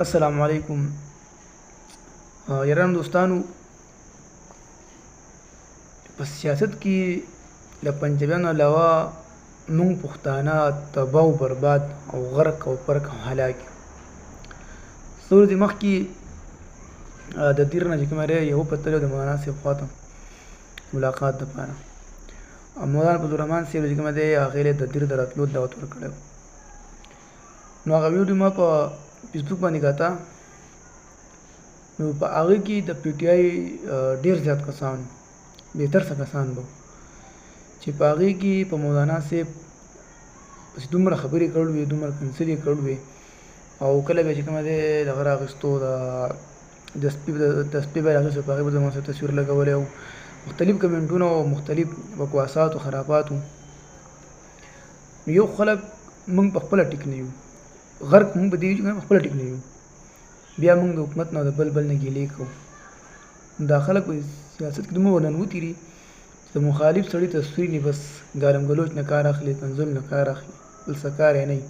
السلام علیکم. یارانو دوستانو، په سیاست کې له پنجابیانو علاوه موږ پښتانه تباه او برباد او غرق او پرک او هلاک یو. څو ورځې مخکې د دیر نه چې کومه رایه یو وتلی د مولانا صاحب خواته ملاقات دپاره. مولانا فضلالرحمن صاحب چې کومه دی هغې له د دیر د راتلو دعوت ورکړی و. نو هغه ویډیو ما په فیسبوک باندې کاته. نو په هغه کې د پی ټی آی ډېر زیات کسان بهتر څه کسان به چې په هغې کې په مولانا صاحب پسې دومره خبرې کړې وې، دومره کنسل یې کړې وې، او کله به چې کومه دی دغه راغېستو د سپي به یې راغېستو، په هغې به د مولانا صاحب تصویر لګولی او مختلف کمنټونه او مختلف بکواسات او خرافات وو. یو خلک موږ په خپله ټیک نه یو، غرق موږ په دې یو چې په خپله ټیک نه یو، بیا موږ د حکومت نه او د بل نه ګیلې کوو. دا خلک په سیاست کې دومره ورننوتي دي چې د مخالف سړي تصویر نه بس ګالم ګلوچ نه کار اخلي، کنزل نه کار اخلي، بل څه کار یې نه وي.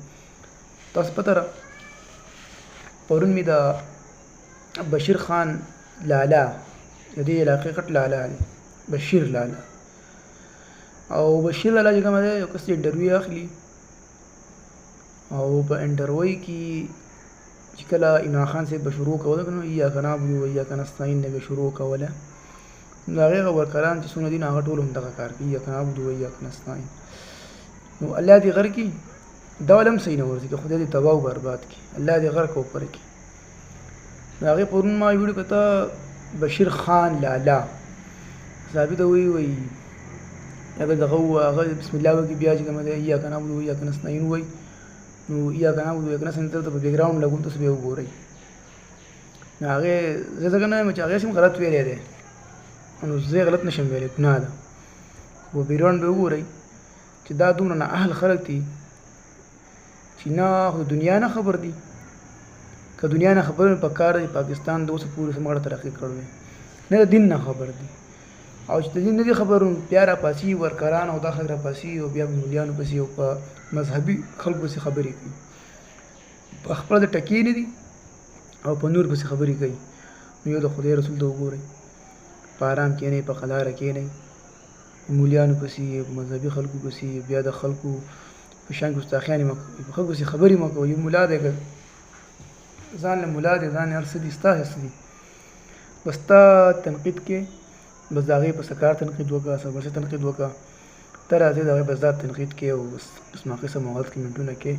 تاسو پته ده پرون مې د بشیر خان لالا د دې علاقې غټ لالا دی، بشیر لالا، او بشیر لالا چې کومه دی یو کس انټرویو اخلي او په انټرویو کې چې کله عمران خان صاحب به شروع کوله نو ایاک نعبد و ایاک نستعین نه به شروع کوله، نو هغې ورکران چې څومره دي نو هغه ټول هم دغه کار کوي، ایاک نعبد و ایاک نستعین. نو الله دې غر کړي دا ول هم صحیح نه ورځي، که خدای دې تباه او برباد کړي، الله دې غرق او پر کړي. نو هغې پرون ما ویډیو کته بشیر خان لالا صحابي ته وایي هغه دغه هغه بسم الله وکړي، بیا چې کومه دی ایاک نعبد و ایاک نستعین وایي، نو ایاک نعبد و ایاک نستعین ته په بیک ګراونډ لګون تاسو به وګورئ. نو هغې زه ځکه نه وایم چې هغې هم غلط ویلی دی، نو زه غلط نشم ویلی، ګناه ده. په بیک ګراونډ به وګورئ چې دا دومره نااهل خلک دي چې نه خو د دنیا نه خبر دي، که دنیا نه خبر وي پکار دی پاکستان د اوسه پورې څومره ترقي کړی، نه د دین نه خبر دي، او چې د دین نه دي خبر بیا راپاسي ورکران او دا خلک راپاسي او بیا په مولیانو پسې او په مذهبي خلکو پسې خبرې کوي، په خپله د ټکي نه دي او په نور پسې خبرې کوي. نو یو د خدای رسول ته وګورئ، په ارام کښېنئ، په قلاره کښېنئ، مولیانو پسې مذهبي خلکو پسې بیا د خلکو په شان ګستاخیانې مه کوئ، په خلکو پسې خبرې مه کوئ. یو ملا دی که ځان له ملا دی، ځان یې هر څه دي، ستا څه دي، بس تا تنقید کې بس د هغې په څه کار تنقید وکړه، څه بل څه تنقید وکړه، ته راځې د هغې بس دا تنقید کې او بس قسمه قسم او غلط کمنټونه کې.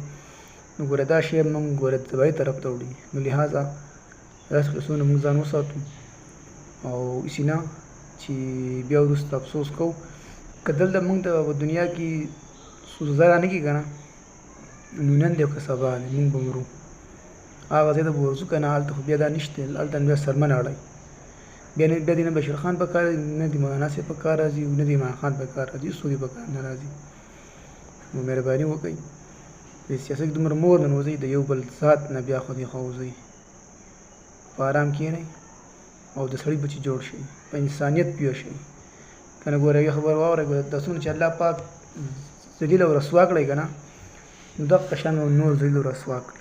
نو ګوره دا شی موږ ګوره د تباهۍ طرف ته وړي. نو لہذا داسې قسمونه موږ ځان وساتو او هسې نه چې بیا وروسته افسوس کوو. که دلته موږ ته په دنیا کې سوزه رانه کړي که نه، نو نن دی او که سبا دی موږ به مرو، هغه ځای ته به ورځو که نه، هلته خو بیا دا نشته، هلته بیا سر مه ناړئ، بیا دې نه بشیر خان په کار راځي، نه دې مولانا صاحب په کار راځي، نه دې عمران خان په کار راځي، هېڅوک یې په کار نه راځي. نو مهرباني وکړئ په سیاست کې دومره مه ورننوځئ، د یو بل ذات نه بیا خو دې خوا وځئ، په ارام کښېنئ او د سړي بچي جوړ شئ، په انسانیت پوه شئ. که نه ګوره یوه خبره واورئ، دا څومره چې الله پاک ذلیل او رسوا کړی که نه، نو دغه شان نور ذلیل او رسوا کړي.